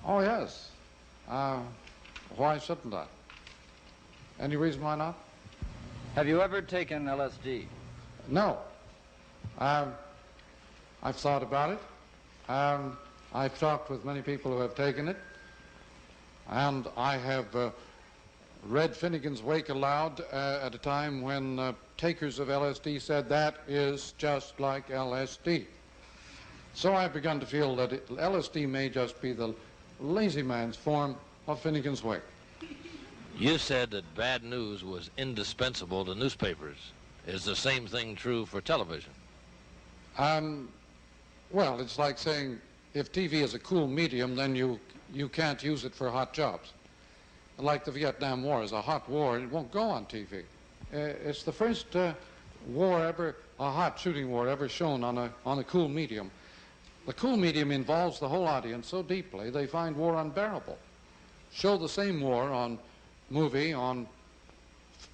Oh, yes. Why shouldn't I? Any reason why not? Have you ever taken LSD? No. I've thought about it. I've talked with many people who have taken it, and I have read Finnegan's Wake aloud at a time when takers of LSD said that is just like LSD. So I've begun to feel that LSD may just be the lazy man's form of Finnegan's Wake. You said that bad news was indispensable to newspapers. Is the same thing true for television? Well, it's like saying if TV is a cool medium, then you can't use it for hot jobs. Like the Vietnam War is a hot war, it won't go on TV. It's the first war ever, a hot shooting war ever shown on a cool medium. The cool medium involves the whole audience so deeply they find war unbearable. Show the same war on movie, on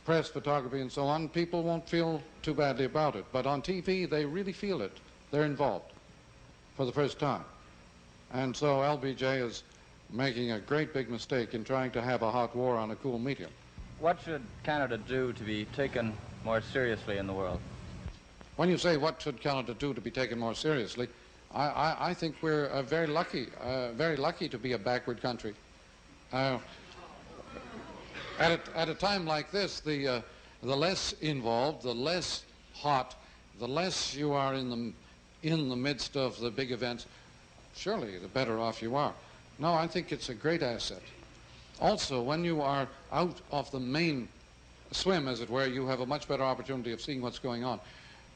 press photography and so on, people won't feel too badly about it. But on TV, they really feel it. They're involved for the first time. And so LBJ is making a great big mistake in trying to have a hot war on a cool medium. What should Canada do to be taken more seriously in the world? When you say what should Canada do to be taken more seriously, I think we're very lucky to be a backward country. At a time like this, the less involved, the less hot, the less you are in the midst of the big events, surely the better off you are. No, I think it's a great asset. Also, when you are out of the main swim, as it were, you have a much better opportunity of seeing what's going on.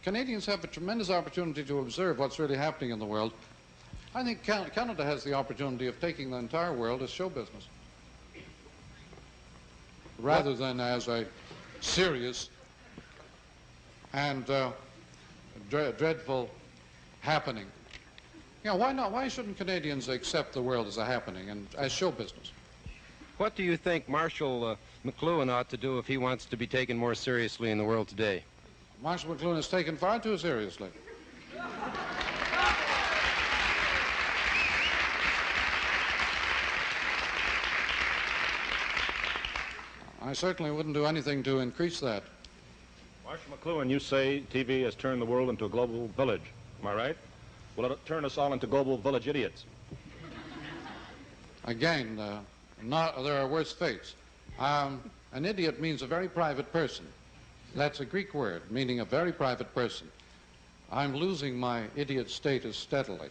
Canadians have a tremendous opportunity to observe what's really happening in the world. I think Canada has the opportunity of taking the entire world as show business, rather than as a serious and dreadful happening. You know, why not? Why shouldn't Canadians accept the world as a happening and as show business? What do you think Marshal McLuhan ought to do if he wants to be taken more seriously in the world today? Marshal McLuhan is taken far too seriously. I certainly wouldn't do anything to increase that. Marshal McLuhan, you say TV has turned the world into a global village. Am I right? Will it turn us all into global village idiots? Again, there are worse fates. An idiot means a very private person. That's a Greek word, meaning a very private person. I'm losing my idiot status steadily.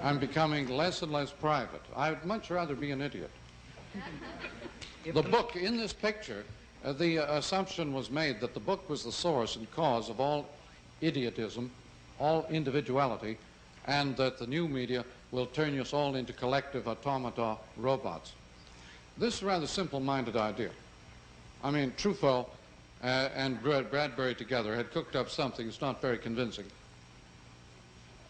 I'm becoming less and less private. I'd much rather be an idiot. The book, in this picture, the assumption was made that the book was the source and cause of all idiotism, all individuality, and that the new media will turn us all into collective automata robots. This is a rather simple-minded idea. I mean, Truffaut and Bradbury together had cooked up something that's not very convincing.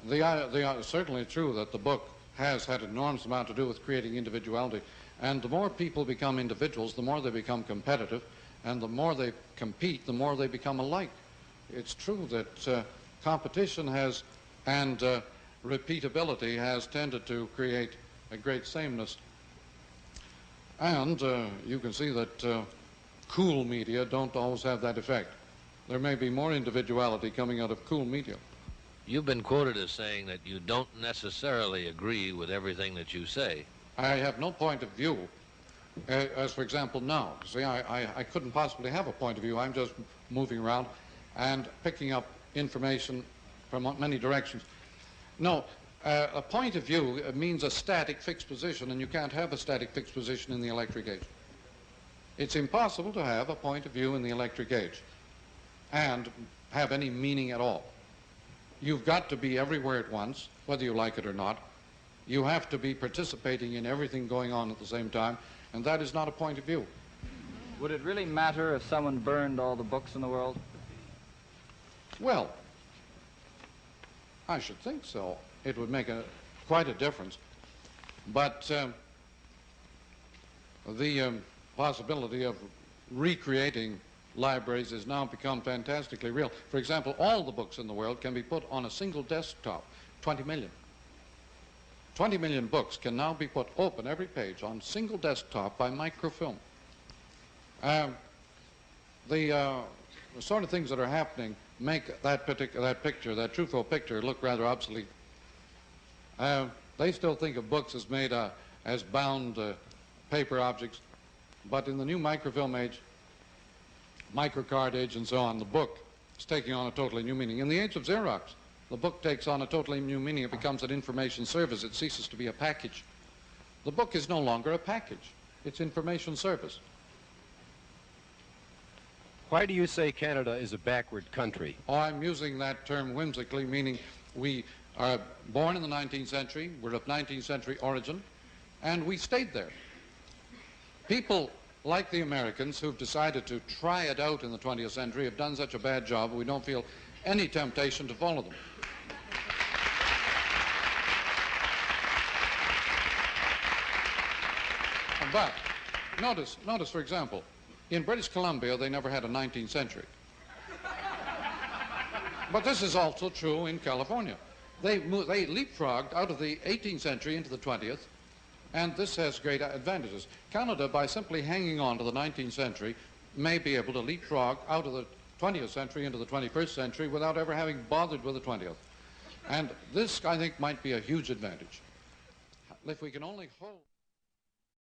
They are certainly true that the book has had an enormous amount to do with creating individuality, and the more people become individuals, the more they become competitive, and the more they compete, the more they become alike. It's true that competition has, and repeatability has tended to create a great sameness. And you can see that cool media don't always have that effect. There may be more individuality coming out of cool media. You've been quoted as saying that you don't necessarily agree with everything that you say. I have no point of view, as for example now. See, I couldn't possibly have a point of view. I'm just moving around and picking up information from many directions. No, a point of view means a static fixed position, and you can't have a static fixed position in the electric age. It's impossible to have a point of view in the electric age and have any meaning at all. You've got to be everywhere at once, whether you like it or not. You have to be participating in everything going on at the same time, and that is not a point of view. Would it really matter if someone burned all the books in the world? Well, I should think so. It would make quite a difference. But the possibility of recreating libraries has now become fantastically real. For example, all the books in the world can be put on a single desktop, 20 million. 20 million books can now be put open, every page, on single desktop by microfilm. The sort of things that are happening make that picture, that truthful picture, look rather obsolete. They still think of books as made as bound paper objects, but in the new microfilm age, microcard age and so on, the book is taking on a totally new meaning. In the age of Xerox, the book takes on a totally new meaning. It becomes an information service. It ceases to be a package. The book is no longer a package. It's information service. Why do you say Canada is a backward country? Oh, I'm using that term whimsically, meaning we are born in the 19th century, we're of 19th century origin, and we stayed there. People like the Americans who've decided to try it out in the 20th century have done such a bad job, we don't feel any temptation to follow them. But notice, for example, in British Columbia, they never had a 19th century. But this is also true in California. They leapfrogged out of the 18th century into the 20th, and this has great advantages. Canada, by simply hanging on to the 19th century, may be able to leapfrog out of the 20th century into the 21st century without ever having bothered with the 20th. And this, I think, might be a huge advantage. If we can only hold...